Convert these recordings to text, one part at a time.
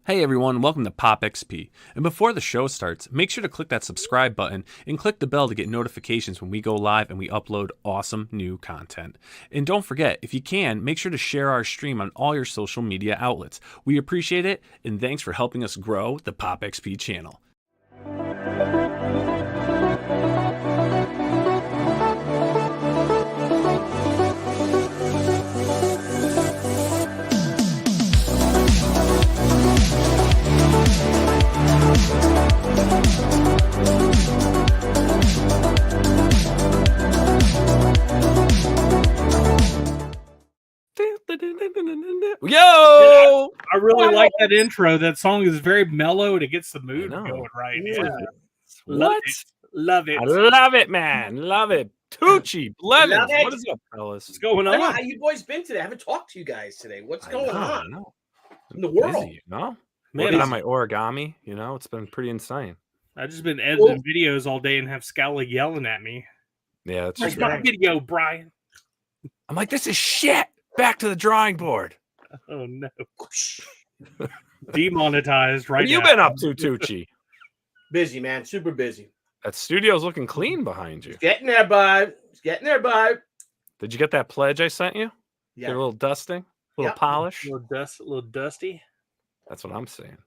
Hey everyone, welcome to Pop XP. And before the show starts, make sure to click that subscribe button and click the bell to get notifications when we go live and we upload awesome new content. And don't forget, if you can, make sure to share our stream on all your social media outlets. We appreciate it, and thanks for helping us grow the Pop XP channel. Yo! I really like that intro. That song is very mellow and it gets the mood going right. Yeah. What? Love it. I love it, man. Love it. TUCCI'S, Blevins. What is up, fellas? What's going on? How you boys been today? I haven't talked to you guys today. What's going on in the Busy, world? you know? Man, Working on my origami, you know, it's been pretty insane. I've just been editing videos all day and have Scala yelling at me. Yeah, that's Where's true. my video, Brian? I'm like, this is shit. Back to the drawing board. Oh no. Demonetized right What you now. been up to, TUCCI? Busy, man. Super busy. That studio's looking clean behind you. It's getting there, bud. It's getting there, bud. Did you get that pledge I sent you? Yeah. Get a little dusting, a little polish. A little dusty. That's what I'm saying.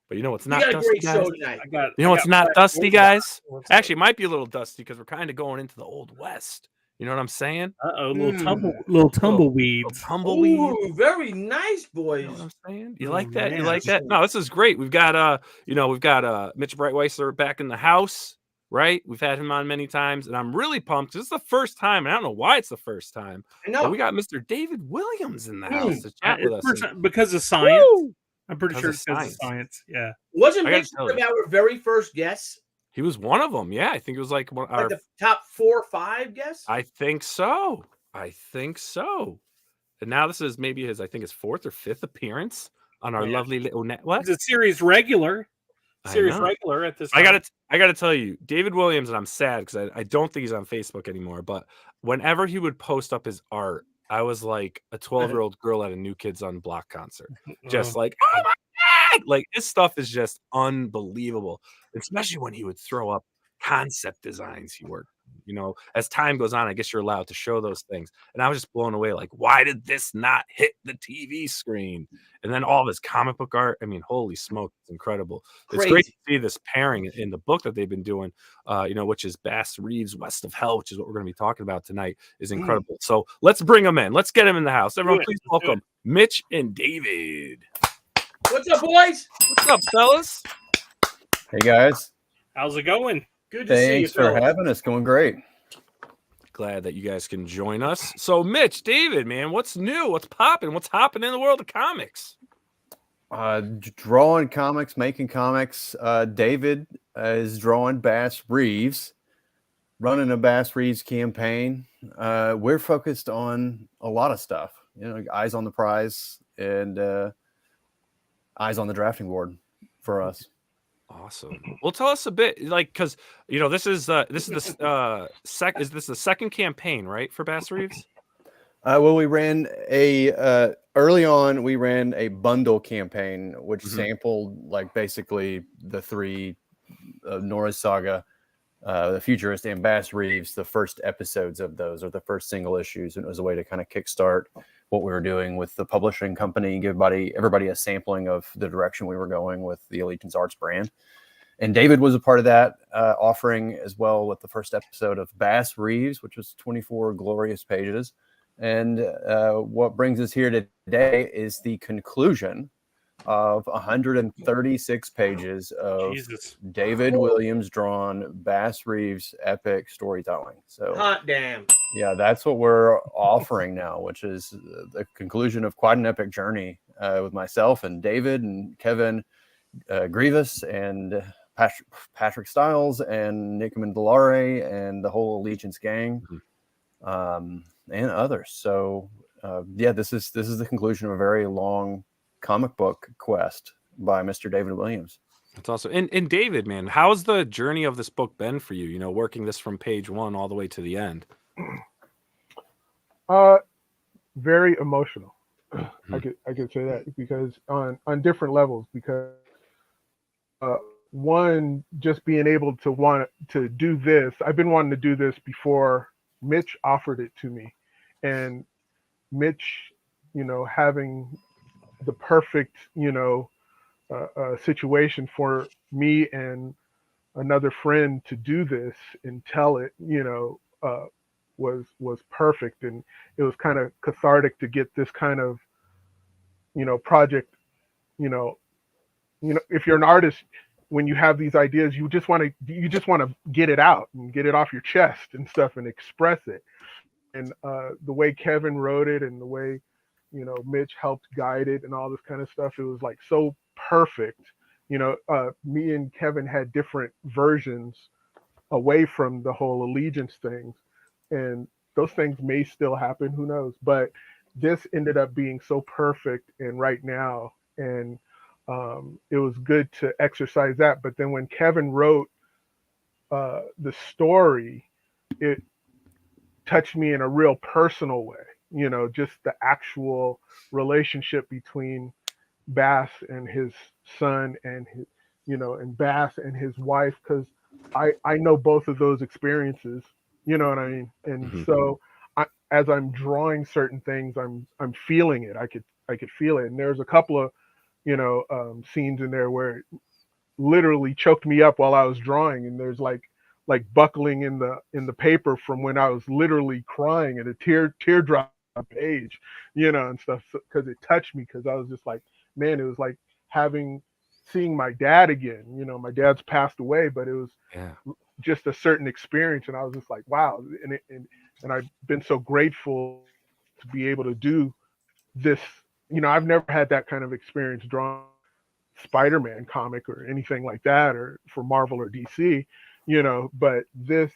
But you know what's We not got a dusty, great guys? show tonight. You know what's not dusty, guys? Actually, it might be a little dusty because we're kind of going into the Old West. You know what I'm saying? Little tumbleweeds. Tumbleweed. Ooh, very nice, boys. You know what I'm saying? You like that? You like that? No, this is great. We've got Mitch Breitweiser back in the house, right? We've had him on many times, and I'm really pumped. This is the first time, and I don't know why it's the first time. I know. But we got Mr. David Williams in the house to chat with us. Because of science. Woo! I'm pretty sure Because it's of because of science. Yeah. Wasn't I gotta Mitch tell one of you. our very first guests? He was one of them. Yeah, I think it was like Like the top 4 or 5 guests? I think so. And now this is maybe his 4th or 5th appearance on our lovely little network. He's a series regular. I know. Regular at this time. I gotta tell you, David Williams, and I'm sad because I don't think he's on Facebook anymore. But whenever he would post up his art, I was like a 12-year-old girl at a New Kids on Block concert, just like, oh my god! Like his stuff is just unbelievable, especially when he would throw up concept designs he worked. You know, as time goes on, I guess you're allowed to show those things. And I was just blown away. Like, why did this not hit the TV screen? And then all of his comic book art. I mean, holy smoke, it's incredible. It's great to see this pairing in the book that they've been doing, which is Bass Reeves, West of Hell, which is what we're going to be talking about tonight, is incredible. So let's bring them in. Let's get them in the house. Everyone, please welcome Mitch and David. What's up, boys? What's up, fellas? Hey, guys. How's it going? Good to see you. Thanks for having us. Going great. Glad that you guys can join us. So, Mitch, David, man, what's new? What's popping? What's hopping in the world of comics? Drawing comics, making comics. David is drawing Bass Reeves, running a Bass Reeves campaign. We're focused on a lot of stuff. You know, eyes on the prize and eyes on the drafting board for us. Awesome. Well, tell us a bit, like, because this is the second campaign, right, for Bass Reeves? Well, we ran early on. We ran a bundle campaign, which sampled like basically the 3 Nora's Saga, the Futurist, and Bass Reeves. The first episodes of those, or the first single issues, and it was a way to kind of kickstart what we were doing with the publishing company, give everybody a sampling of the direction we were going with the Allegiance Arts brand. And David was a part of that offering as well with the first episode of Bass Reeves, which was 24 glorious pages. And what brings us here today is the conclusion of 136 pages of David Williams drawn Bass Reeves epic storytelling. So hot damn. Yeah, that's what we're offering now, which is the conclusion of quite an epic journey with myself and David and Kevin Grievous and Patrick Stiles and Nick Mandalare and the whole Allegiance gang, and others. So this is the conclusion of a very long comic book quest by Mr. David Williams. That's awesome. And David, man, how's the journey of this book been for you? You know, working this from page 1 all the way to the end. Very emotional. I could say that because on different levels, because one, just being able to want to do this. I've been wanting to do this before Mitch offered it to me, and Mitch, having the perfect, situation for me and another friend to do this and tell it, was perfect, and it was kind of cathartic to get this kind of, project, you know, if you're an artist, when you have these ideas, you just want to get it out and get it off your chest and stuff and express it. And the way Kevin wrote it and the way, Mitch helped guide it and all this kind of stuff, it was like so perfect. Me and Kevin had different versions away from the whole allegiance things, and those things may still happen, who knows, but this ended up being so perfect and right now, and it was good to exercise that. But then when Kevin wrote the story, it touched me in a real personal way, just the actual relationship between Bass and his son and his, and Bass and his wife, because I know both of those experiences, you know what I mean? And so as I'm drawing certain things, I'm feeling it. I could feel it. And there's a couple of, scenes in there where it literally choked me up while I was drawing. And there's like buckling in the paper from when I was literally crying and a teardrop on the page, and stuff, because it touched me, because I was just like, man, it was like seeing my dad again. My dad's passed away, but it was just a certain experience, and I was just like, wow. And I've been so grateful to be able to do this. I've never had that kind of experience drawing Spider-Man comic or anything like that, or for Marvel or DC, but this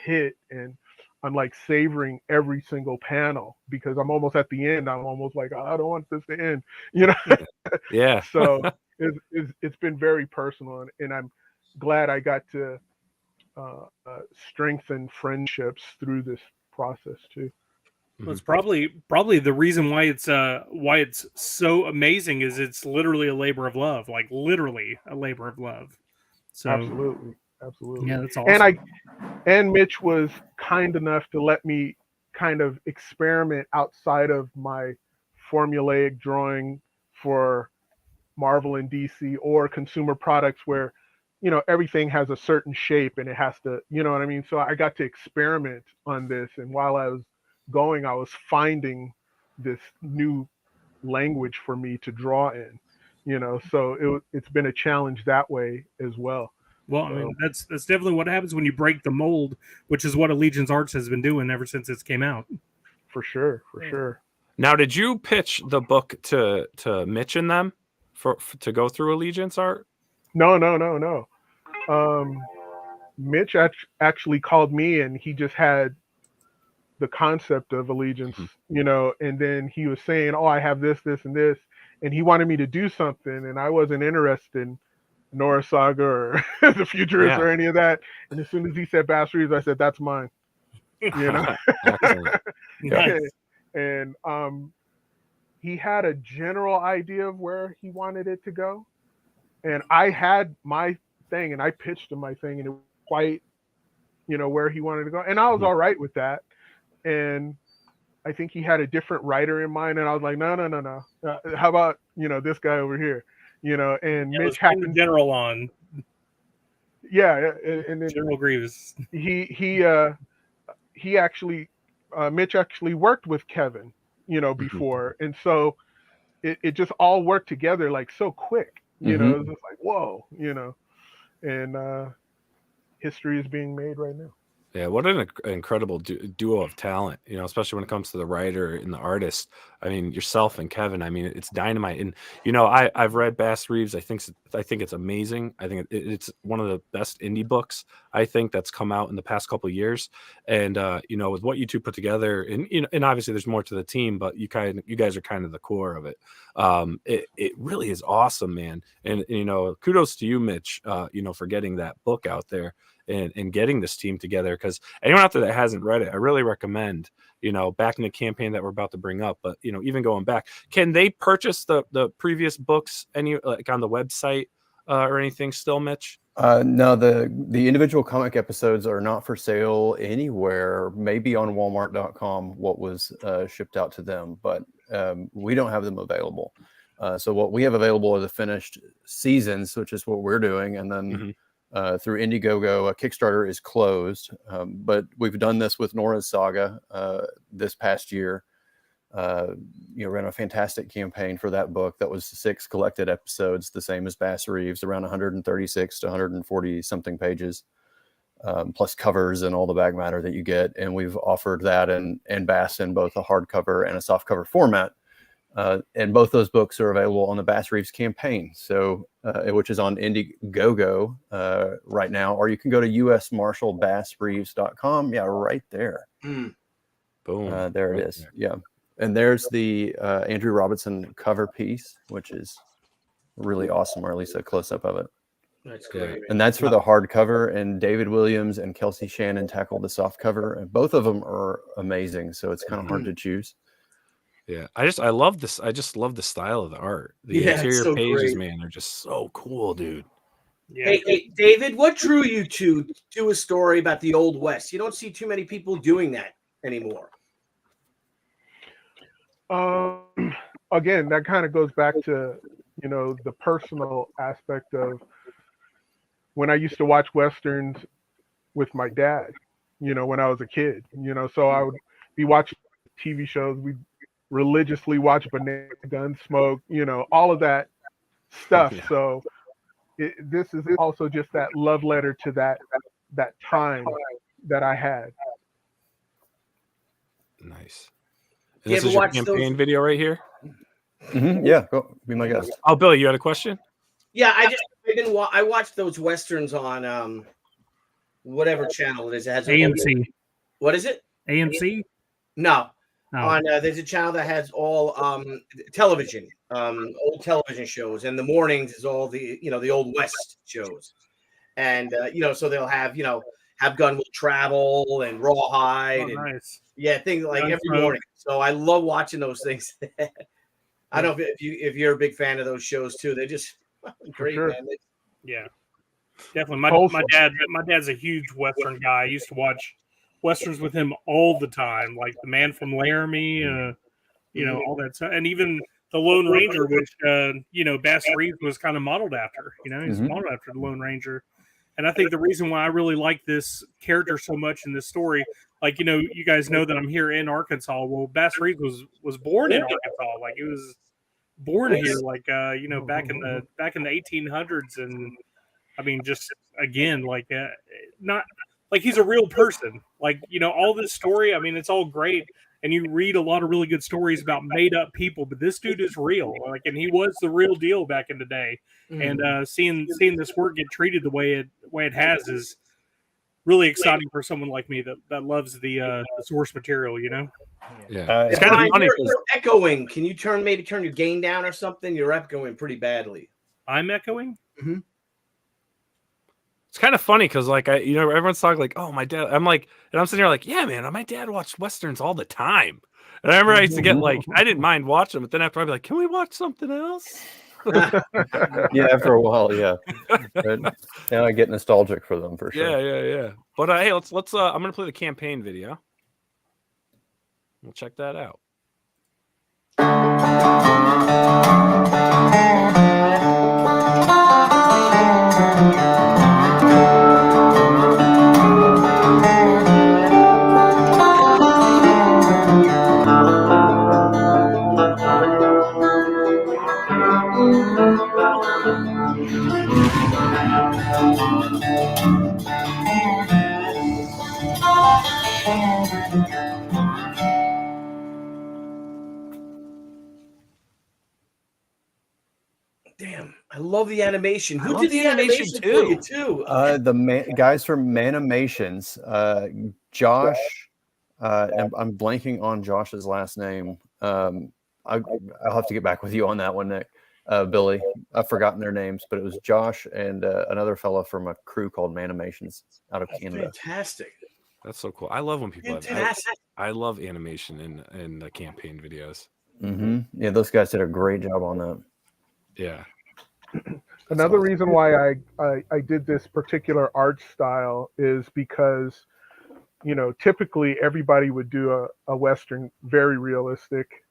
hit, and I'm like savoring every single panel because I'm almost at the end. I'm almost like, oh, I don't want this to end, Yeah. So it's been very personal, and I'm glad I got to strengthen friendships through this process too. Well, it's probably the reason why it's so amazing is it's literally a labor of love, like literally a labor of love. So absolutely. Yeah, that's awesome. And Mitch was kind enough to let me kind of experiment outside of my formulaic drawing for Marvel and DC or consumer products where, everything has a certain shape and it has to, you know what I mean? So I got to experiment on this. And while I was going, I was finding this new language for me to draw in, so it's been a challenge that way as well. Well, I mean, that's definitely what happens when you break the mold, which is what Allegiance Arts has been doing ever since it came out. For sure. Now, did you pitch the book to Mitch and them to go through Allegiance Art? No. Mitch actually called me, and he just had the concept of Allegiance, and then he was saying, oh, I have this, and this, and he wanted me to do something, and I wasn't interested in Nora Saga or the Futurists or any of that. And as soon as he said Bass Reeves, I said, that's mine. Nice. And he had a general idea of where he wanted it to go. And I had my thing, and I pitched him my thing, and it was quite, where he wanted to go. And I was all right with that. And I think he had a different writer in mind. And I was like, no. How about, this guy over here? And Mitch happened General on. Yeah, and then General Grievous. He actually Mitch actually worked with Kevin, before, and so it just all worked together like so quick. It was just like whoa, and history is being made right now. Yeah, what an incredible duo of talent, especially when it comes to the writer and the artist. I mean, yourself and Kevin, I mean, it's dynamite. And, I've read Bass Reeves. I think it's amazing. I think it's one of the best indie books, I think, that's come out in the past couple of years. And, with what you two put together, and obviously there's more to the team, but you guys are kind of the core of it. It really is awesome, man. And, kudos to you, Mitch, for getting that book out there. in getting this team together. Because anyone out there that hasn't read it, I really recommend, back in the campaign that we're about to bring up, but even going back, can they purchase the previous books like on the website or anything still, Mitch? No, the individual comic episodes are not for sale anywhere. Maybe on Walmart.com, what was shipped out to them, but we don't have them available. So what we have available are the finished seasons, which is what we're doing, and then through Indiegogo, Kickstarter is closed. But we've done this with Nora's Saga this past year. Ran a fantastic campaign for that book. That was 6 collected episodes, the same as Bass Reeves, around 136 to 140 something pages, plus covers and all the back matter that you get. And we've offered that and Bass in both a hardcover and a softcover format. And both those books are available on the Bass Reeves campaign, which is on Indiegogo right now, or you can go to usmarshallbassreeves.com. Yeah, right there. Mm. Boom. There it is. Yeah. And there's the Andrew Robinson cover piece, which is really awesome, or at least a close-up of it. That's great. And that's for the hardcover, and David Williams and Kelsey Shannon tackled the soft cover, and both of them are amazing, so it's kind of hard to choose. Yeah, I love this. I just love the style of the art. The interior so pages, great. man, are just so cool, dude. Yeah. Hey, David, what drew you to do a story about the Old West? You don't see too many people doing that anymore. Again, that kind of goes back to, the personal aspect of when I used to watch Westerns with my dad, when I was a kid, so I would be watching TV shows. We'd religiously watch Banana Gunsmoke, all of that stuff. Yeah. So this is also just that love letter to that time that I had. Nice. You And this ever is your watch campaign those- video right here? Yeah, go be my guest. Oh, Billy, you had a question? Yeah, I watched those Westerns on whatever channel it is. It has AMC. What is it? AMC? No. Oh. On there's a channel that has all television, old television shows, and the mornings is all the the Old West shows, and so they'll have Have Gun Will Travel and Rawhide, Oh, and nice. things like every Gunsmoke. morning. So I love watching those things. I don't know if you're a big fan of those shows too. They're just great, sure. man. Yeah, definitely. My Wholesome. dad's a huge Western guy. I used to watch Westerns with him all the time, like The Man from Laramie, all that stuff, and even The Lone Ranger, which Bass Reeves was kind of modeled after. He's modeled after the Lone Ranger, and I think the reason why I really like this character so much in this story, like you guys know that I'm here in Arkansas. Well, Bass Reeves was born in Arkansas, like he was born here, like back in the 1800s, and I mean, just again, like not like he's a real person, like all this story. I mean, it's all great, and you read a lot of really good stories about made up people, but this dude is real, like, and he was the real deal back in the day. And seeing this work get treated the way it has is really exciting for someone like me that loves the source material. Yeah, it's Brian, kind of funny. you're echoing. Can you maybe turn your gain down or something? You're echoing pretty badly. I'm echoing. It's kind of funny because, like, everyone's talking like, "Oh, my dad." I'm like, and I'm sitting here like, "Yeah, man, my dad watched Westerns all the time." And I remember I used to get like, I didn't mind watching them, but then after I'd be like, "Can we watch something else?" Yeah, after a while, yeah. But now I get nostalgic for them for sure. Yeah. But hey, let's. I'm gonna play the campaign video. We'll check that out. Damn, I love the animation. I Who love did the the animation animation too. for you too? The guys from Manimations, Josh, and I'm blanking on Josh's last name. I'll have to get back with you on that one, Nick. Billy. I've forgotten their names, but it was Josh and another fella from a crew called Manimations out of Canada. Fantastic. That's so cool. I love when people have. Fantastic. I love animation in the campaign videos. Yeah, those guys did a great job on that. Yeah. Another reason why I did this particular art style is because, you know, typically everybody would do a Western very realistic,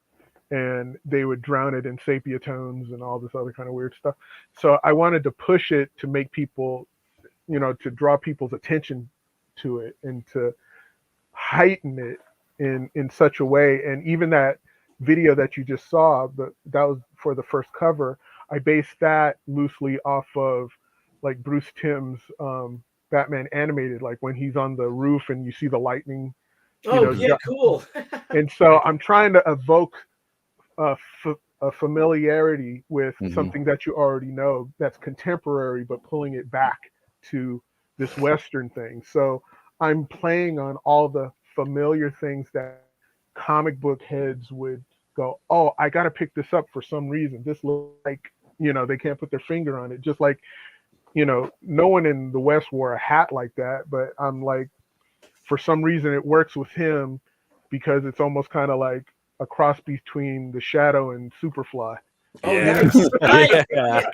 and they would drown it in sepia tones and all this other kind of weird stuff. So I wanted to push it to make people, you know, to draw people's attention to it and to heighten it in such a way. And even that video that you just saw, that was for the first cover. I based that loosely off of like Bruce Timm's Batman animated, like when he's on the roof and you see the lightning. Oh, yeah, cool. And so I'm trying to evoke a familiarity with something that you already know that's contemporary, but pulling it back to this Western thing. So I'm playing on all the familiar things that comic book heads would go, oh, I got to pick this up for some reason. This looks like, you know, they can't put their finger on it. Just like, you know, no one in the West wore a hat like that, but I'm like, for some reason it works with him because it's almost kind of like a cross between the Shadow and Superfly. Oh, Yeah. nice. Yeah.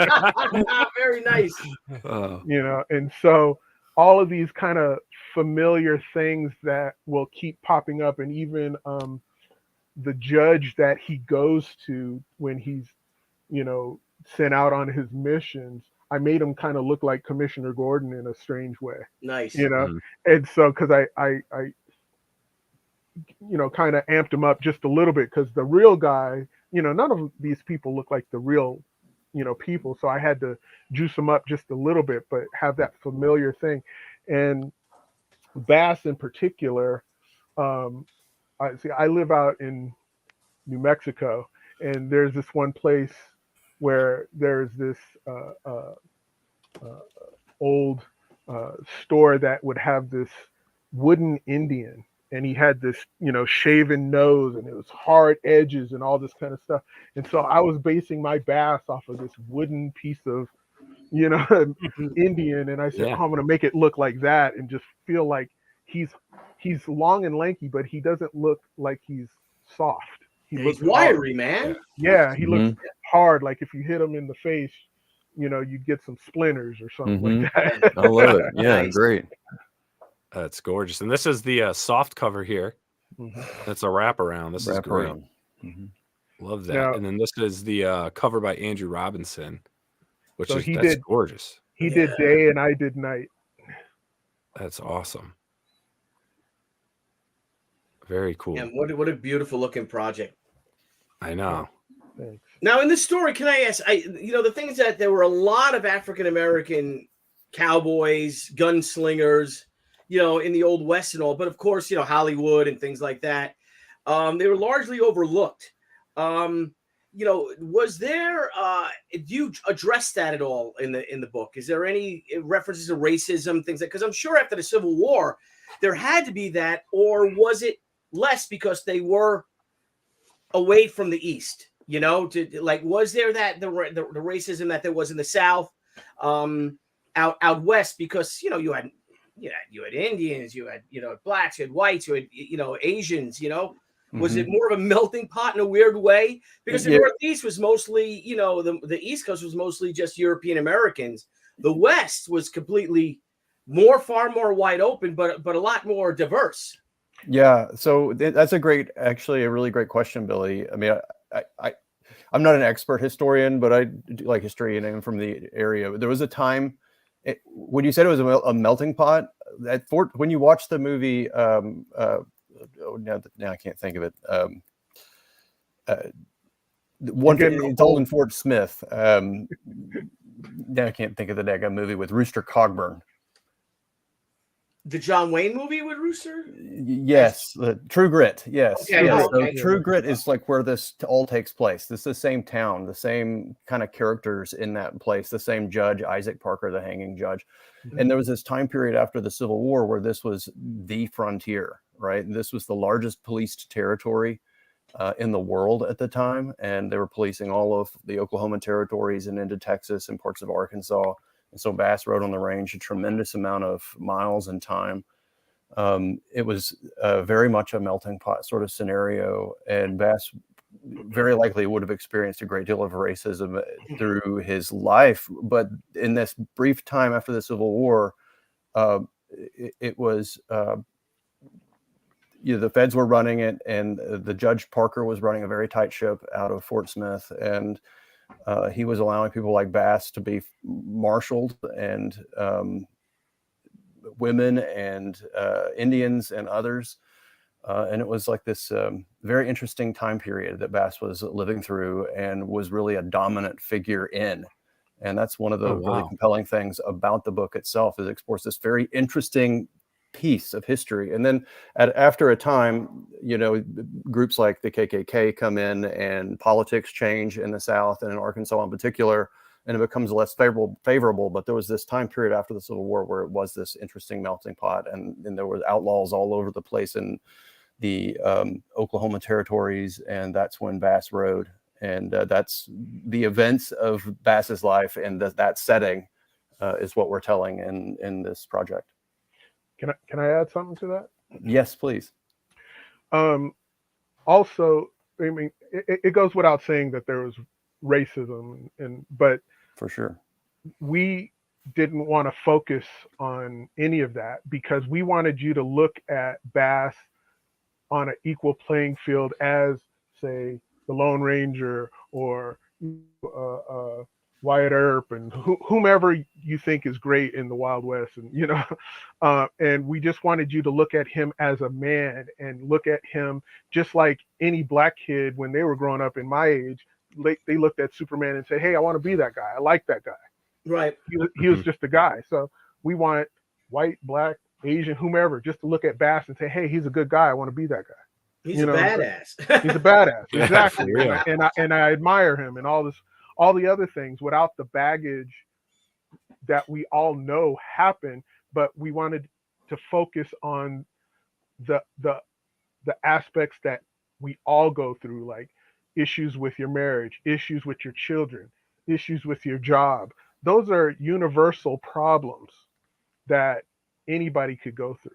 Very nice. You know, and so all of these kind of familiar things that will keep popping up, and even the judge that he goes to when he's, you know, sent out on his missions, I made him kind of look like Commissioner Gordon in a strange way. Nice. You know, and so because I you know, kind of amped him up just a little bit, because the real guy, you know, none of these people look like the real, you know, people. So I had to juice them up just a little bit, but have that familiar thing. And Bass in particular, I live out in New Mexico, and there's this one place where there's this old store that would have this wooden Indian, and he had this, you know, shaven nose, and it was hard edges and all this kind of stuff. And so I was basing my Bass off of this wooden piece of, you know, Indian, and I said, oh, I'm going to make it look like that and just feel like he's long and lanky, but he doesn't look like he's soft. He's wiry, man. Yeah, he looks hard. Like if you hit him in the face, you know, you'd get some splinters or something like that. I love it. Yeah, Nice. Great. That's gorgeous. And this is the soft cover here. That's a wraparound. This is great. Love that. Now, and then this is the cover by Andrew Robinson, which so is that's gorgeous. He did day and I did night. That's awesome. Very cool. And what a beautiful looking project. I know. Thanks. Now, in this story, can I ask? You know, the thing is that there were a lot of African American cowboys, gunslingers, you know, in the Old West and all. But of course, you know, Hollywood and things like that, they were largely overlooked. You know, was there? Do you address that at all in the book? Is there any references to racism, things like? Because I'm sure after the Civil War, there had to be that, or was it less because they were away from the East? You know, was there that the racism that there was in the South, out West? Because you know you had Indians, you had, you know, blacks, you had whites, you had, you know, Asians. You know, was it more of a melting pot in a weird way? Because the Northeast was mostly, you know, the East Coast was mostly just European Americans. The West was completely far more wide open, but a lot more diverse. Yeah, so that's a really great question, Billy. I mean, I'm not an expert historian, but I do like history and I'm from the area. There was a time when you said it was a melting pot at when you watch the movie. Now I can't think of it. It's all in Fort Smith. Now I can't think of the daggone movie with Rooster Cogburn. The John Wayne movie with Rooster? Yes, True Grit. Yes. Okay, okay. So True Grit is like where this all takes place. This is the same town, the same kind of characters in that place, the same judge, Isaac Parker, the hanging judge. And there was this time period after the Civil War where this was the frontier, right? And this was the largest policed territory in the world at the time, and they were policing all of the Oklahoma territories and into Texas and parts of Arkansas. And so Bass rode on the range a tremendous amount of miles and time. It was very much a melting pot sort of scenario, and Bass very likely would have experienced a great deal of racism through his life. But in this brief time after the Civil War, it was the feds were running it, and the Judge Parker was running a very tight ship out of Fort Smith, and he was allowing people like Bass to be marshaled, and women and Indians and others. And it was like this very interesting time period that Bass was living through and was really a dominant figure in. And that's one of the really compelling things about the book itself, is it explores this very interesting piece of history. And then after a time, groups like the KKK come in, and politics change in the South and in Arkansas in particular, and it becomes less favorable. But there was this time period after the Civil War where it was this interesting melting pot, and there were outlaws all over the place in the Oklahoma territories, and that's when Bass rode. And that's the events of Bass's life, and that setting is what we're telling in this project. Can I add something to that? Yes, please. Also, I mean, it goes without saying that there was racism, but for sure, we didn't want to focus on any of that, because we wanted you to look at Bass on an equal playing field as, say, the Lone Ranger or Wyatt Earp and whomever you think is great in the Wild West, and and we just wanted you to look at him as a man, and look at him just like any black kid when they were growing up in my age. They looked at Superman and said, "Hey, I want to be that guy. I like that guy." Right. He was just a guy. So we want white, black, Asian, whomever, just to look at Bass and say, "Hey, he's a good guy. I want to be that guy." He's a badass. He's a badass, Yeah, exactly. yeah. And I admire him and all the other things, without the baggage that we all know happened. But we wanted to focus on the aspects that we all go through, like issues with your marriage, issues with your children, issues with your job. Those are universal problems that anybody could go through.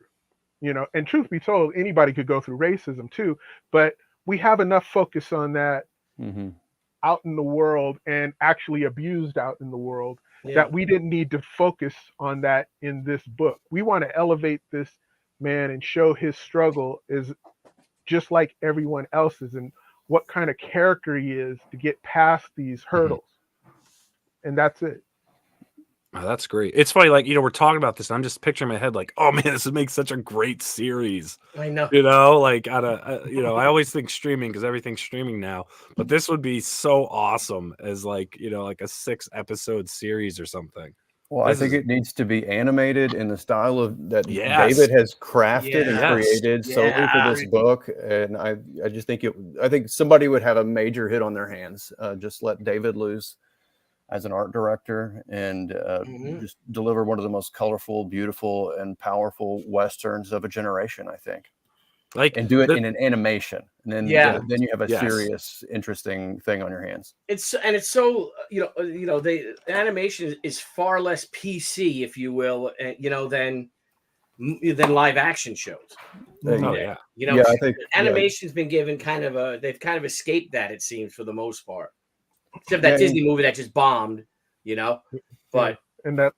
And truth be told, anybody could go through racism too, but we have enough focus on that out in the world, and actually abused out in the world, that we didn't need to focus on that in this book. We want to elevate this man and show his struggle is just like everyone else's, and what kind of character he is to get past these hurdles. And that's it. Oh, that's great. It's funny, like, we're talking about this, and I'm just picturing in my head, like, oh man, this would make such a great series. I know. Like, I always think streaming, because everything's streaming now, but this would be so awesome as like a 6-episode series or something. Well, I think it needs to be animated in the style of that Yes. David has crafted and Yes. created solely for this book. And I just think I think somebody would have a major hit on their hands. Just let David loose as an art director, and just deliver one of the most colorful, beautiful, and powerful Westerns of a generation, I think. And do it in an animation, and then then you have a serious, interesting thing on your hands. It's so the animation is far less PC, if you will, than live action shows. Oh yeah. I think animation's been given they've kind of escaped that, it seems, for the most part. Except that Disney movie that just bombed, but and that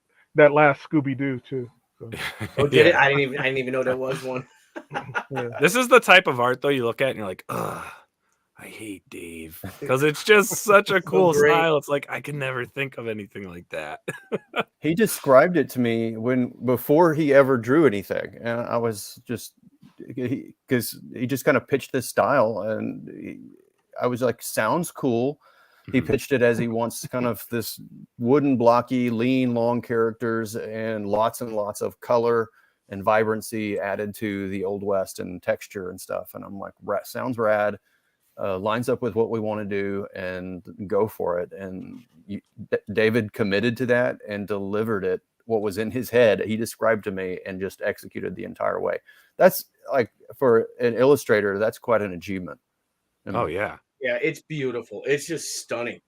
last Scooby-Doo too. So. Oh, did it? I didn't even know there was one. This is the type of art though you look at and you're like, ugh, I hate Dave, because it's just such a cool style. It's like I can never think of anything like that. He described it to me before he ever drew anything, and I was just because he just kind of pitched this style, and I was like, sounds cool. He pitched it as he wants kind of this wooden, blocky, lean, long characters, and lots of color and vibrancy added to the Old West and texture and stuff. And I'm like, sounds rad. Lines up with what we want to do, and go for it. And David committed to that and delivered it. What was in his head, he described to me, and just executed the entire way. That's like, for an illustrator, that's quite an achievement. Oh yeah. Yeah, it's beautiful. It's just stunning.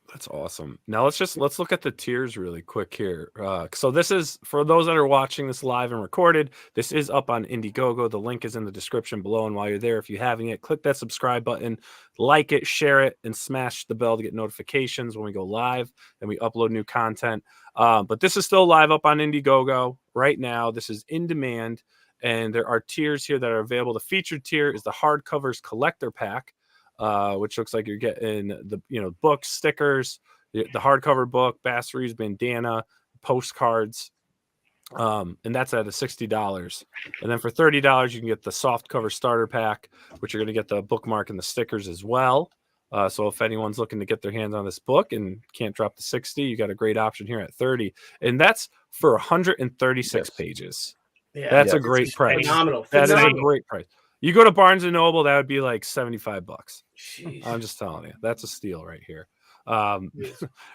That's awesome. Now let's look at the tiers really quick here. So this is for those that are watching this live and recorded. This is up on Indiegogo. The link is in the description below. And while you're there, if you haven't yet, click that subscribe button, like it, share it, and smash the bell to get notifications when we go live and we upload new content. But this is still live up on Indiegogo right now. This is in demand, and there are tiers here that are available. The featured tier is the hardcovers collector pack. Which looks like you're getting the books, stickers, the hardcover book, Bass Reeves bandana, postcards, and that's at $60. And then for $30, you can get the soft cover starter pack, which you're going to get the bookmark and the stickers as well. So if anyone's looking to get their hands on this book and can't drop the 60, you got a great option here at 30, and that's for 136 pages. Yeah, that's a great price. Phenomenal. That is a great price. You go to Barnes and Noble, that would be like $75. Jeez. I'm just telling you, that's a steal right here. And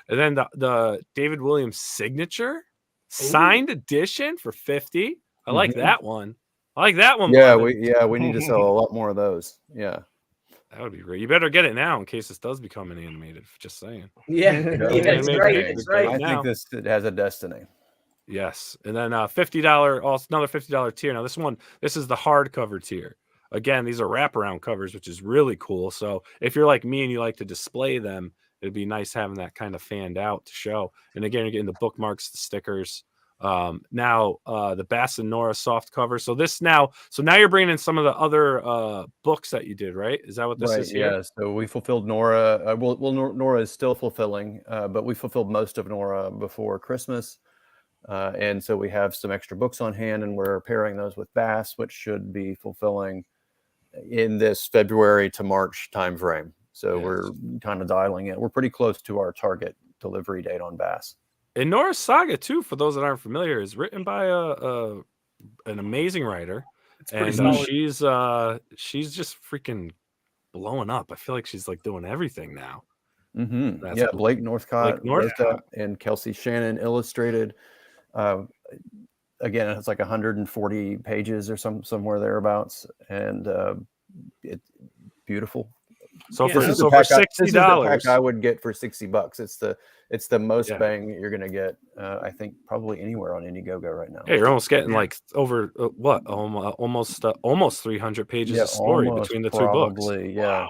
then the David Williams signature signed edition for $50. I like that one. I like that one. Yeah, we need to sell a lot more of those. Yeah, that would be great. You better get it now in case this does become an animated. Just saying. Yeah, that's right. That's right. I think it has a destiny. Yes, and then $50, also another $50 tier. Now this is the hardcover tier. Again, these are wraparound covers, which is really cool. So if you're like me and you like to display them, it'd be nice having that kind of fanned out to show. And again, you're getting the bookmarks, the stickers. Now the Bass and Nora soft cover. So now you're bringing in some of the other books that you did, right? Is that what this is here? Yeah. So we fulfilled Nora. Nora is still fulfilling, but we fulfilled most of Nora before Christmas. And so we have some extra books on hand, and we're pairing those with Bass, which should be fulfilling in this February to March timeframe. So we're kind of dialing it. We're pretty close to our target delivery date on Bass. And Nora's Saga, too, for those that aren't familiar, is written by an amazing writer. And she's just freaking blowing up. I feel like she's like doing everything now. Mm-hmm. Yeah, cool. Blake Northcott wrote that, and Kelsey Shannon illustrated. Again, it's like 140 pages or somewhere thereabouts, and it's beautiful. So for $60, I would get for $60. It's the most bang you're gonna get. I think probably anywhere on Indiegogo right now. Yeah, you're almost getting like over almost 300 pages of story between the two books. Yeah.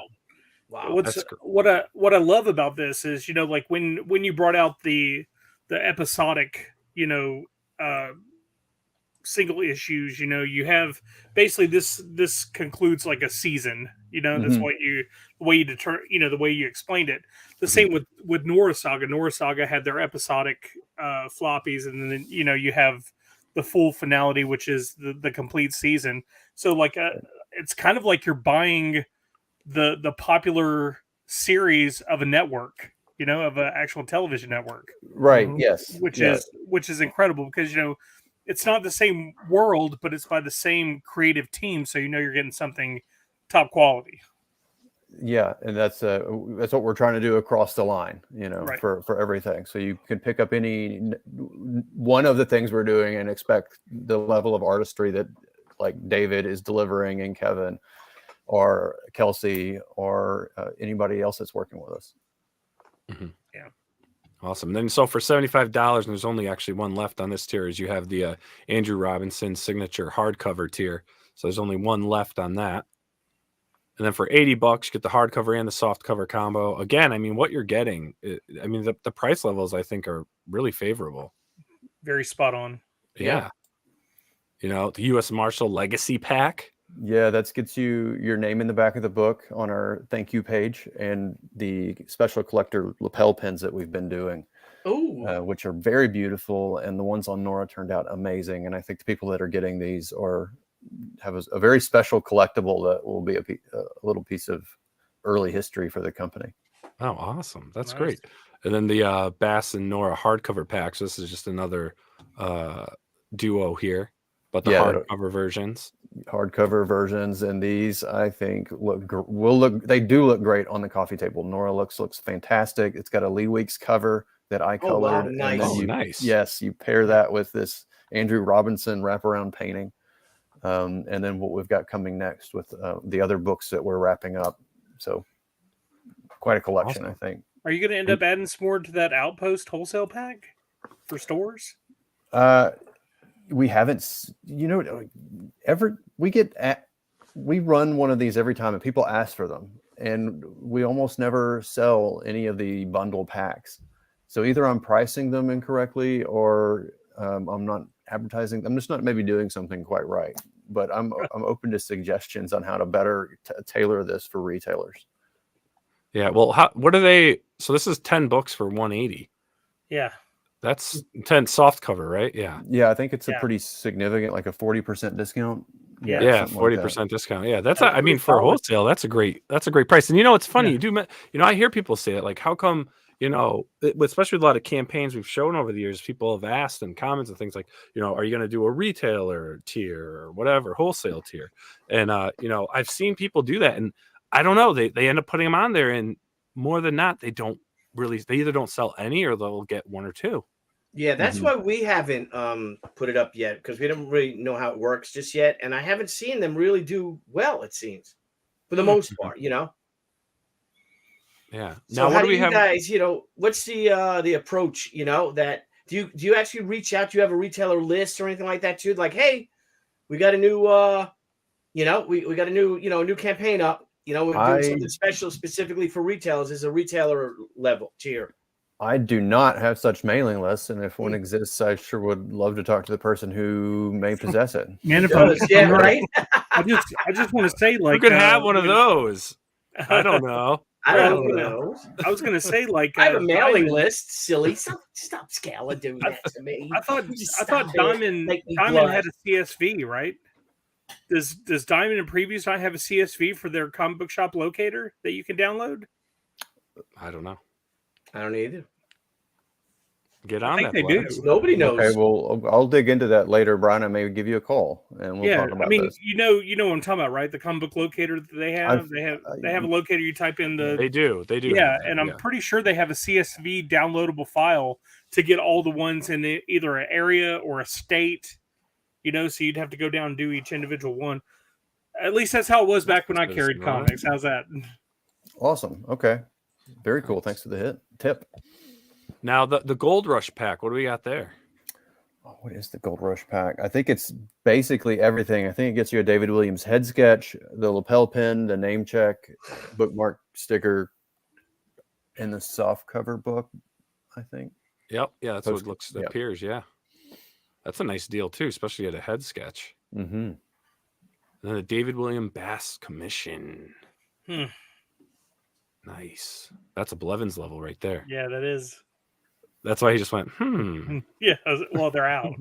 Wow. What I love about this is, like when you brought out the episodic, single issues, you have basically this concludes like a season, that's what the way you explained it. The same with Nora Saga. Nora Saga had their episodic floppies, and then you have the full finality, which is the complete season. So like it's kind of like you're buying the popular series of a network, of an actual television network. Right. Yes. Which is incredible because, it's not the same world, but it's by the same creative team. So, you're getting something top quality. Yeah. And that's what we're trying to do across the line, right, for everything. So you can pick up any one of the things we're doing and expect the level of artistry that like David is delivering, and Kevin or Kelsey or anybody else that's working with us. Mm-hmm. Yeah. Awesome. Then so for $75, and there's only actually one left on this tier, is you have the Andrew Robinson signature hardcover tier. So there's only one left on that. And then for $80, you get the hardcover and the soft cover combo. Again, I mean, what you're getting, the price levels I think are really favorable. Very spot on. Yeah. The U.S. Marshal Legacy Pack. Yeah, that gets you your name in the back of the book on our thank you page, and the special collector lapel pins that we've been doing, which are very beautiful. And the ones on Nora turned out amazing. And I think the people that are getting these have a very special collectible that will be a little piece of early history for the company. Oh, awesome. That's great. And then the Bass and Nora hardcover packs. This is just another duo here, but the hardcover versions. Hardcover versions, and these I think they do look great on the coffee table. Nora looks fantastic. It's got a Lee Weeks cover that I colored. Nice. And then nice. Yes, you pair that with this Andrew Robinson wraparound painting. and then what we've got coming next with the other books that we're wrapping up. So quite a collection, Awesome. I think. Are you going to end up adding some more to that Outpost wholesale pack for stores? We haven't, we run one of these every time and people ask for them, and we almost never sell any of the bundle packs. So either I'm pricing them incorrectly or I'm not advertising. I'm just not maybe doing something quite right, but I'm open to suggestions on how to better tailor this for retailers. Yeah. Well, what are they? So this is 10 books for 180. Yeah. That's 10 soft cover, right? Yeah. Yeah, I think it's a pretty significant, like a 40% discount. Yeah, 40% discount. Yeah, that's I mean, for wholesale, that's a great price. And it's funny, I hear people say that, like, how come, especially with a lot of campaigns we've shown over the years, people have asked in comments and things like, are you going to do a retailer tier or whatever, wholesale tier? And I've seen people do that, and I don't know, they end up putting them on there, and more than not, they either don't sell any or they'll get one or two. Yeah, that's why we haven't put it up yet, because we don't really know how it works just yet, and I haven't seen them really do well. It seems, for the most part, Yeah. So now, how what do we you have? guys? What's the approach? That do you actually reach out? Do you have a retailer list or anything like that too? Like, hey, we got a new we got a new new campaign up. We're doing something special specifically for retailers. Is a retailer level tier. I do not have such mailing lists, and if one exists, I sure would love to talk to the person who may possess it. Man, right. I just want to say, like, you could have one of those. I don't know. I don't know. I was going to say, like, I have a mailing list. Silly, stop Scala doing that to me. I thought Diamond had a CSV, right? Does Diamond and Previews not have a CSV for their comic book shop locator that you can download? I don't know. I don't either. Get on that. They do. Nobody knows. Okay, well, I'll dig into that later, Brian. I may give you a call and we'll talk about this. you know what I'm talking about, right? The comic book locator that they have. They have a locator. You type in the. They do. Yeah, and I'm pretty sure they have a CSV downloadable file to get all the ones in either an area or a state. So you'd have to go down and do each individual one. At least that's how it was back when I carried comics. How's that? Awesome. Okay. Very cool. Thanks for the tip. Now the Gold Rush pack. What do we got there? Oh, what is the Gold Rush pack? I think it's basically everything. I think it gets you a David Williams head sketch, the lapel pin, the name check, bookmark sticker, and the soft cover book. I think. Yep. Yeah, that's what it appears. Yeah, that's a nice deal too, especially at a head sketch. Mm-hmm. And then the David William Bass commission. Nice. That's a Blevins level right there. Yeah, that is. That's why he just went, Yeah, well, they're out.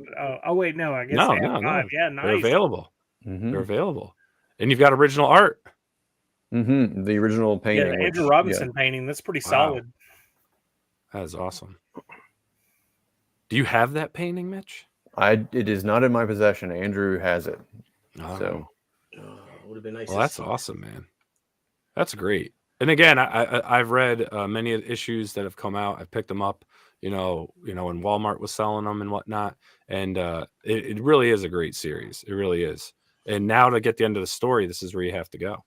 Oh, wait, no, I guess no. Yeah, nice. They're available. Mm-hmm. They're available. And you've got original art. Mm-hmm. The original painting. Yeah, the Andrew Robinson painting. That's pretty solid. That is awesome. Do you have that painting, Mitch? It is not in my possession. Andrew has it. Oh. So would have been nice. Well, that's awesome, man. That's great. And again, I've read many of the issues that have come out. I've picked them up, when Walmart was selling them and whatnot. And it really is a great series. It really is. And now to get the end of the story, this is where you have to go.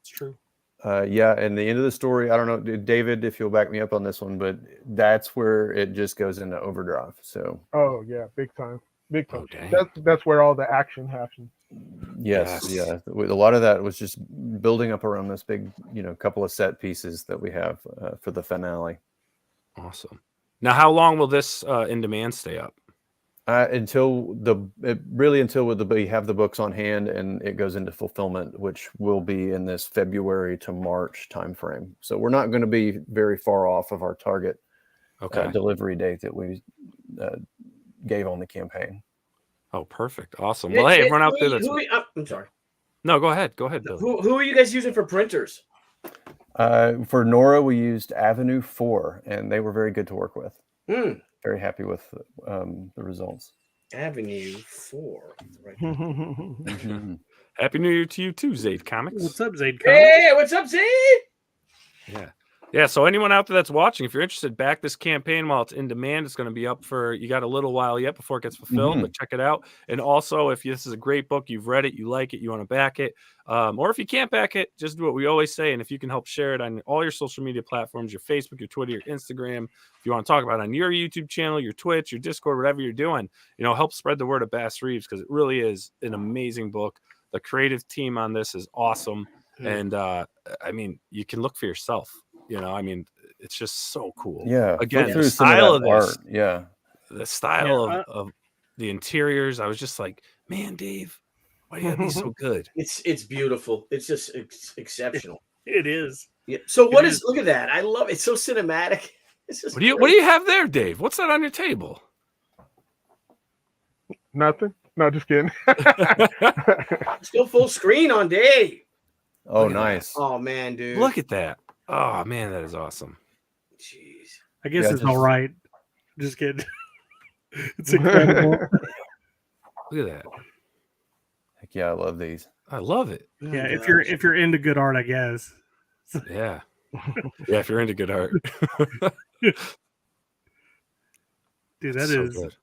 It's true. Yeah, and the end of the story, I don't know, David, if you'll back me up on this one, but that's where it just goes into overdrive. So. Oh yeah, big time. Oh, dang. That's where all the action happens. Yes, yeah. A lot of that was just building up around this big, couple of set pieces that we have for the finale. Awesome. Now, how long will this in demand stay up? Until we have the books on hand and it goes into fulfillment, which will be in this February to March timeframe. So we're not going to be very far off of our target delivery date that we gave on the campaign. Oh, perfect. Awesome. Well, hey, everyone out there I'm sorry. No, go ahead. Go ahead, Billy. Who are you guys using for printers? For Nora, we used Avenue 4, and they were very good to work with. Very happy with the results. Avenue 4. Right. Mm-hmm. Happy New Year to you too, Zaid Comics. What's up, Zaid Comics? Hey, what's up, Zaid? Yeah. Yeah, so anyone out there that's watching, if you're interested, back this campaign while it's in demand. It's going to be up for, you got a little while yet before it gets fulfilled, but check it out. And also, if this is a great book, you've read it, you like it, you want to back it, or if you can't back it, just do what we always say. And if you can help share it on all your social media platforms, your Facebook, your Twitter, your Instagram, if you want to talk about it on your YouTube channel, your Twitch, your Discord, whatever you're doing, help spread the word of Bass Reeves, because it really is an amazing book. The creative team on this is awesome. And I mean, you can look for yourself. It's just so cool. Yeah. Again, through the some of style that of this, art. Yeah. the style of the interiors, I was just like, man, Dave, why do you gotta be so good? It's beautiful. It's just exceptional. It is. Yeah. So what is? Look at that. I love it. It's so cinematic. It's just What do you have there, Dave? What's that on your table? Nothing. No, just kidding. Still full screen on Dave. Oh, nice. Oh man, dude. Look at that. Oh man, that is awesome. Jeez. I guess it's all right. Just kidding. It's incredible. Look at that. Heck yeah, I love these. I love it. Yeah, if you're into good art, I guess. Yeah. Yeah, if you're into good art. Dude, that so is good.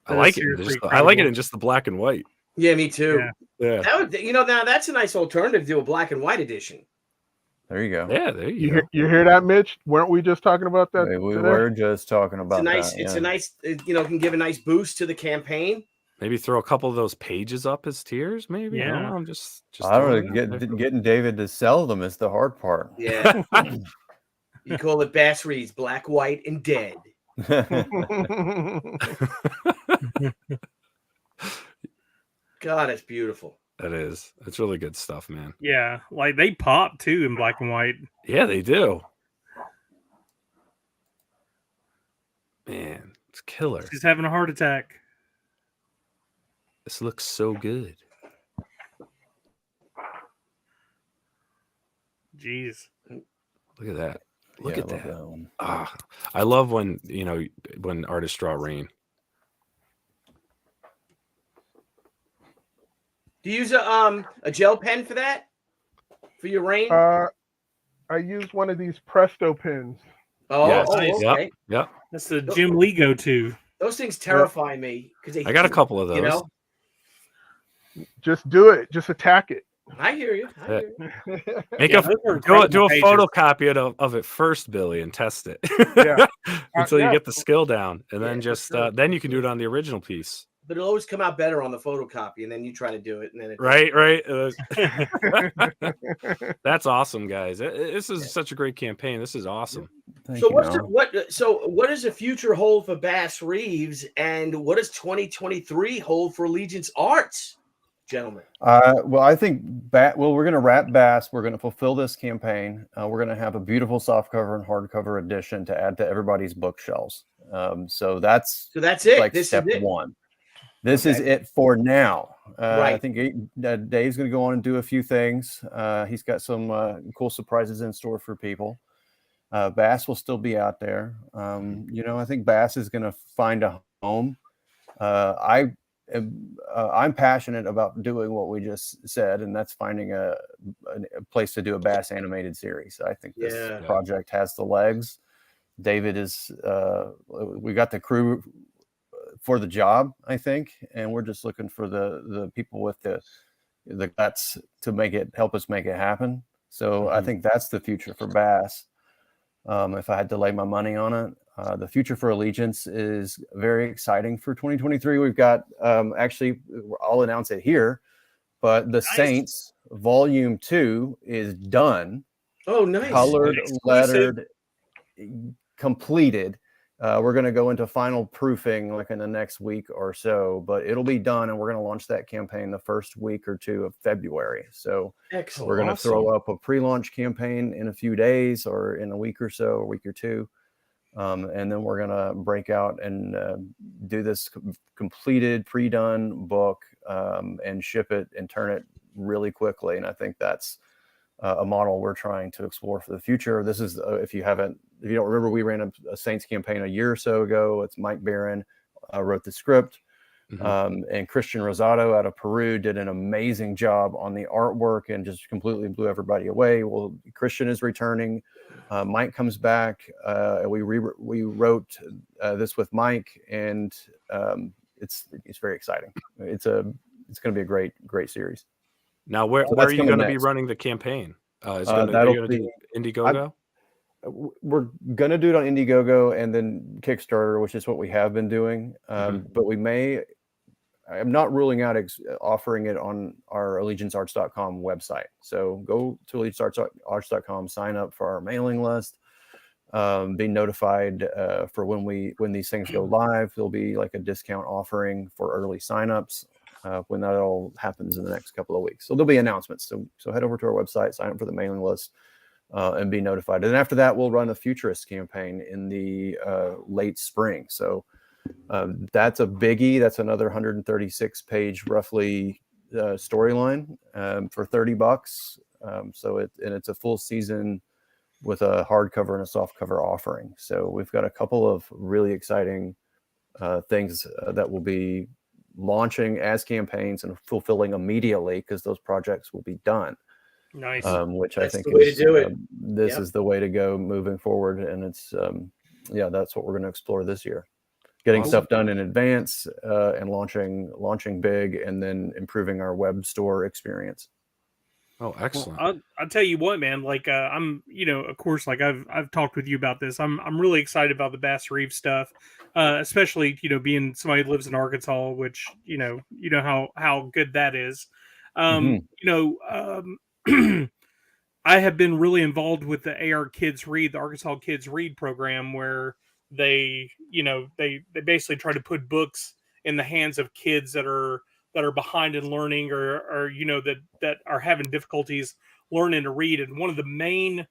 I like it. I like it in just the black and white. Yeah, me too. Yeah. That would, now that's a nice alternative to a black and white edition. There you go. Yeah, there you go. You hear that, Mitch? Weren't we just talking about that? We were just talking about that. It's a nice, can give a nice boost to the campaign. Maybe throw a couple of those pages up as tiers, maybe. Yeah. I don't know. I'm just I don't know. Getting David to sell them is the hard part. Yeah. You call it Bass Reeves, black, white, and dead. God, it's beautiful. That is. It's really good stuff, man. Yeah, like they pop too in black and white. Yeah, they do. Man, it's killer. She's having a heart attack. This looks so good. Jeez. Look at that. Look at that. one. I love when, when artists draw rain. Do you use a gel pen for that? For your rain? I use one of these Presto pens. Oh, yes. Okay. Yep. That's the Jim Lee go-to. Those things terrify me because I got a couple of those. Just do it. Just attack it. I hear you. Do a photocopy of it first, Billy, and test it. Yeah. Until you get the skill down, and then then you can do it on the original piece. But it'll always come out better on the photocopy, and then you try to do it, and then right. That's awesome, guys. This is such a great campaign. This is awesome. So what does the future hold for Bass Reeves, and what does 2023 hold for Allegiance Arts, gentlemen? Well, I think we're going to wrap Bass. We're going to fulfill this campaign. We're going to have a beautiful softcover and hardcover edition to add to everybody's bookshelves. So that's it. Like this step is it. one. This is it for now. Right. I think Dave's going to go on and do a few things. He's got some cool surprises in store for people. Bass will still be out there. I think Bass is going to find a home. I'm passionate about doing what we just said, and that's finding a place to do a Bass animated series. I think this project has the legs. David is, we got the crew for the job, I think, and we're just looking for the people with the guts to help us make it happen. So I think that's the future for Bass. If I had to lay my money on it, the future for Allegiance is very exciting for 2023. We've got, actually, I'll announce it here, but the Saints Volume 2 is done. Oh, nice. Colored, lettered, completed. We're going to go into final proofing like in the next week or so, but it'll be done, and we're going to launch that campaign the first week or two of February. So excellent. We're going to throw up a pre-launch campaign in a few days or in a week or so, a week or two. And then we're going to break out and do this completed, pre-done book and ship it and turn it really quickly. And I think that's a model we're trying to explore for the future. This is, if you don't remember, we ran a Saints campaign a year or so ago. It's Mike Barron wrote the script. And Christian Rosado out of Peru did an amazing job on the artwork and just completely blew everybody away. Well, Christian is returning. Mike comes back. We wrote this with Mike, and it's very exciting. It's going to be a great series. Now, where are you going to be running the campaign? Are you going to do Indiegogo? We're going to do it on Indiegogo and then Kickstarter, which is what we have been doing. But I'm not ruling out offering it on our allegiancearts.com website. So go to allegiancearts.com, sign up for our mailing list, be notified for when these things go live. There'll be like a discount offering for early signups when that all happens in the next couple of weeks. So there'll be announcements. So head over to our website, sign up for the mailing list, and be notified. And after that, we'll run a Futurist campaign in the late spring. So that's a biggie. That's another 136-page roughly storyline for $30. So it's a full season with a hardcover and a softcover offering. So we've got a couple of really exciting things that will be launching as campaigns and fulfilling immediately because those projects will be done. Nice. Which That's I think the way to do it. This is the way to go moving forward. And it's, that's what we're going to explore this year. Getting stuff done in advance and launching big, and then improving our web store experience. Oh, excellent! Well, I'll tell you what, man. Like I'm, of course, like I've talked with you about this. I'm really excited about the Bass Reeves stuff, especially being somebody who lives in Arkansas, which you know how good that is. I have been really involved with the AR Kids Read, the Arkansas Kids Read program, where they basically try to put books in the hands of kids that are behind in learning or that are having difficulties learning to read. And one of the main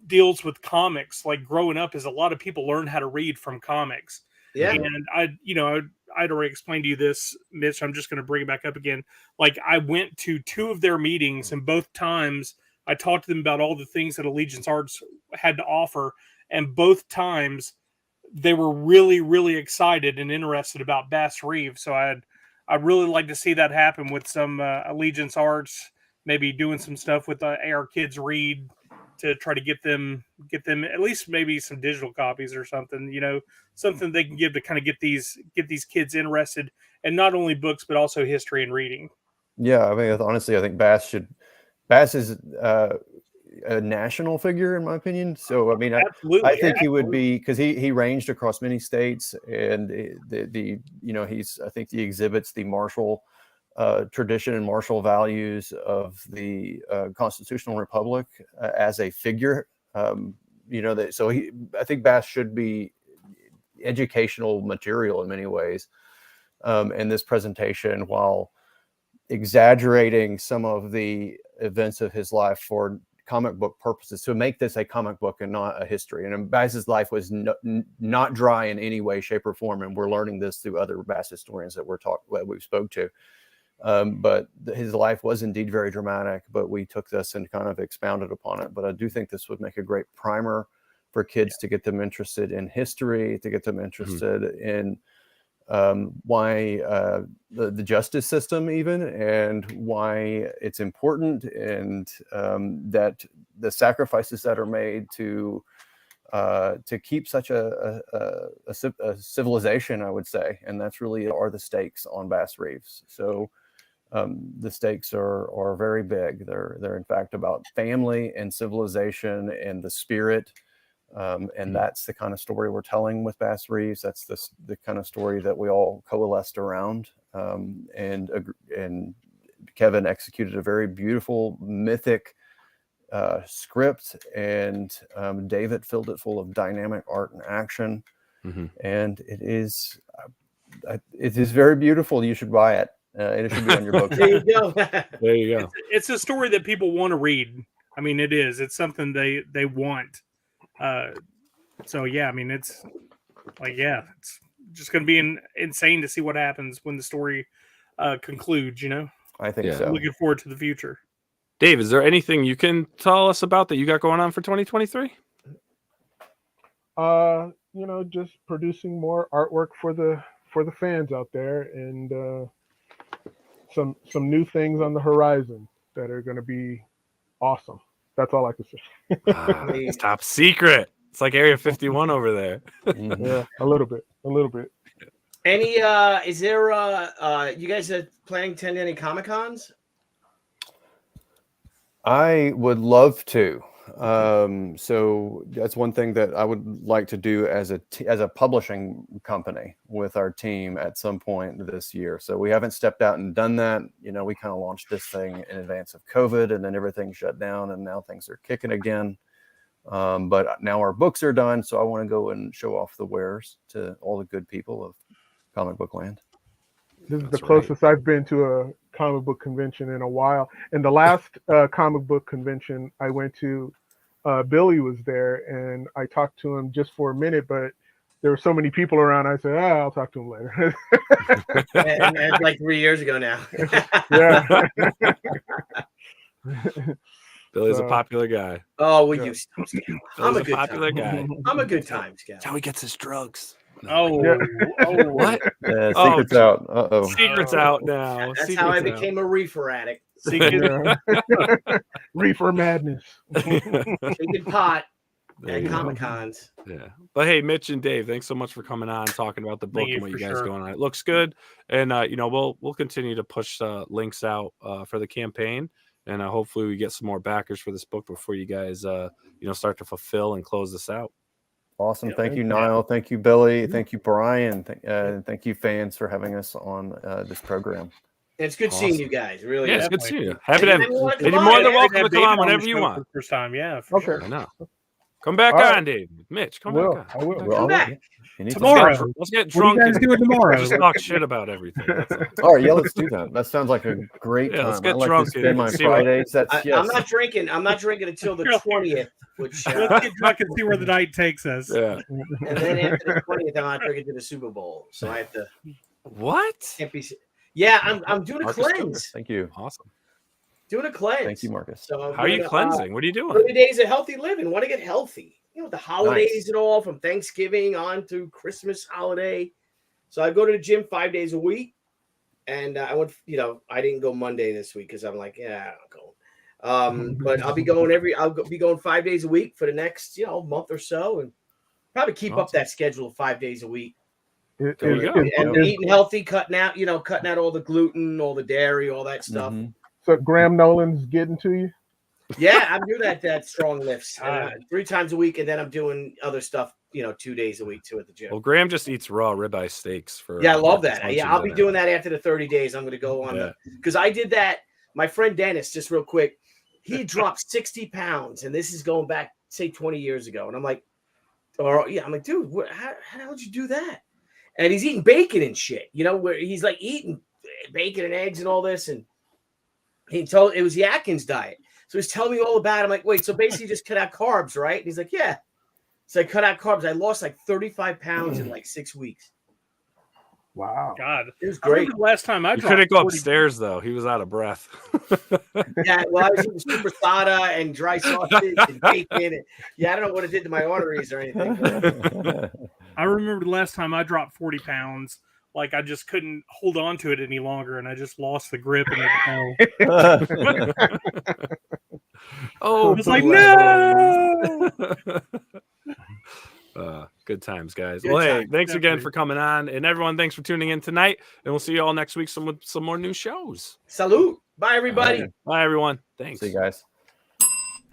deals with comics, like growing up, is a lot of people learn how to read from comics. Yeah. And I'd already explained to you this, Mitch. I'm just going to bring it back up again. Like I went to 2 of their meetings, and both times I talked to them about all the things that Allegiance Arts had to offer. And both times they were really, really excited and interested about Bass Reeves. So I'd really like to see that happen with some Allegiance Arts, maybe doing some stuff with the AR Kids Read to try to get them at least maybe some digital copies or something, something they can give to kind of get these kids interested in not only books, but also history and reading. Yeah. I mean, honestly, I think Bass is a national figure in my opinion. So, I mean, I think he would be, because he ranged across many states, and I think he exhibits the martial tradition and martial values of the constitutional republic as a figure. I think Bass should be educational material in many ways. And this presentation, while exaggerating some of the events of his life for comic book purposes, to make this a comic book and not a history. And Bass's life was not dry in any way, shape, or form. And we're learning this through other Bass historians that we've spoke to. But his life was indeed very dramatic, but we took this and kind of expounded upon it. But I do think this would make a great primer for kids to get them interested in history, to get them interested in why the justice system even, and why it's important, and that the sacrifices that are made to keep such a civilization, I would say. And that's really are the stakes on Bass Reeves. So the stakes are very big. They're in fact about family and civilization and the spirit. And that's the kind of story we're telling with Bass Reeves. That's the kind of story that we all coalesced around. And Kevin executed a very beautiful mythic script, and David filled it full of dynamic art and action. And it is very beautiful. You should buy it. It should be on your book. There you go. There you go. It's a story that people want to read. I mean, it is. It's something they want. So yeah, I mean, it's like, it's just going to be insane to see what happens when the story concludes. I think so. I'm looking forward to the future. Dave, is there anything you can tell us about that you got going on for 2023? Just producing more artwork for for the fans out there, and some new things on the horizon that are going to be awesome. That's all I can say. It's top secret. It's like Area 51 over there. Yeah, a little bit. Any is there you guys are planning to attend any Comic Cons? I would love to. So that's one thing that I would like to do as a publishing company with our team at some point this year. So we haven't stepped out and done that. You know, we kind of launched this thing in advance of COVID, and then everything shut down, and now things are kicking again. But now our books are done, so I want to go and show off the wares to all the good people of comic book land. This is the closest I've been to a comic book convention in a while. And the last comic book convention I went to, Billy was there, and I talked to him just for a minute, but there were so many people around. I said, I'll talk to him later. and that's like 3 years ago now. Yeah. Billy's a popular guy. Oh, we used to. I'm a good popular guy. I'm a good time guy. That's how he gets his drugs. Oh, Yeah. oh, What? Secret's out. Uh-oh. Secret's out now. That's how I became a reefer addict. secret. Reefer madness. Drinking pot There at you go. Comic Cons. Yeah. But hey, Mitch and Dave, thanks so much for coming on, talking about the book Thank and you what you for guys sure. going on. It looks good. And you know, we'll continue to push links out for the campaign. And hopefully we get some more backers for this book before you guys you know, start to fulfill and close this out. Awesome. Yeah, Thank you, yeah. Nile. Thank you, Billy. Thank you, Brian. Thank you, fans, for having us on this program. And it's good seeing you guys. Really. Yeah, is. it's good seeing you. And Happy to have anyone wanna and come you're on, more than yeah, welcome to Have come Dave on on the whenever show you for want. the first time, yeah. For Okay. sure. I know. Come back All right. on, Dave. Mitch, come I back on. will. Come back. Anytime. Tomorrow. Let's get What are you drunk guys and doing tomorrow? just talk shit about everything. That's all. All right, yeah, let's do that. That sounds like a great Yeah, time. let's get I like drunk to spend and my see what- Fridays. That's I'm yes. not drinking. I'm not drinking until the 20th, which Let's get drunk and see where the night takes us. Yeah. and then after the 20th, I'm not drinking to the Super Bowl. So I have to. What? Can't be. Yeah, I'm doing a Marcus cleanse. Thank you. Awesome. Doing a cleanse. Thank you, Marcus. So I'm How are you doing cleansing? What are you doing? 30 days of healthy living. Want to get healthy. You know, the holidays Nice. and all, from Thanksgiving on through Christmas holiday. So I go to the gym 5 days a week. And I went, you know, I didn't go Monday this week because I'm like, yeah, I'll go. But I'll be going 5 days a week for the next, you know, month or so, and probably keep up Awesome. that schedule of 5 days a week. There you go. And eating healthy, cutting out all the gluten, all the dairy, all that stuff. Mhm. So Graham Nolan's getting to you? Yeah, I'm doing that strong lifts Ah. 3 times a week, and then I'm doing other stuff, 2 days a week too at the gym. Well, Graham just eats raw ribeye steaks for. Yeah, I love breakfast, that. lunch, Yeah, and I'll be dinner. doing that after the 30 days. I'm going to go on because I did that. My friend Dennis, just real quick, he dropped 60 pounds, and this is going back, say, 20 years ago. And I'm like, I'm like, dude, how the hell did you do that? And he's eating bacon and shit, where he's like eating bacon and eggs and all this. And he told it was the Atkins diet. So he's telling me all about it. I'm like, wait, so basically just cut out carbs, right? And he's like, yeah. So I cut out carbs. I lost like 35 pounds in like 6 weeks. Wow. God, It was I great. remember the last time I You dropped couldn't go 40 upstairs though. He was out of breath. Yeah, well, I was eating super sada and dry sausage and bacon. And, I don't know what it did to my arteries or anything. But I remember the last time I dropped 40 pounds. Like I just couldn't hold on to it any longer, and I just lost the grip and it fell. Oh, I was like, no. Good times, guys. Good Well, hey, times, thanks again definitely. for coming on, and everyone, thanks for tuning in tonight. And we'll see you all next week with some more new shows. salute. Bye, everybody. All right. Bye, everyone. Thanks. See you guys.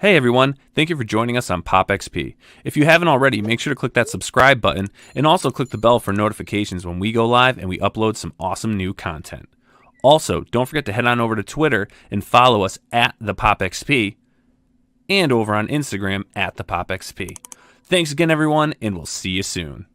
Hey everyone, thank you for joining us on Pop XP. If you haven't already, make sure to click that subscribe button and also click the bell for notifications when we go live and we upload some awesome new content. Also, don't forget to head on over to Twitter and follow us at the Pop XP and over on Instagram at the Pop XP. Thanks again everyone, and we'll see you soon.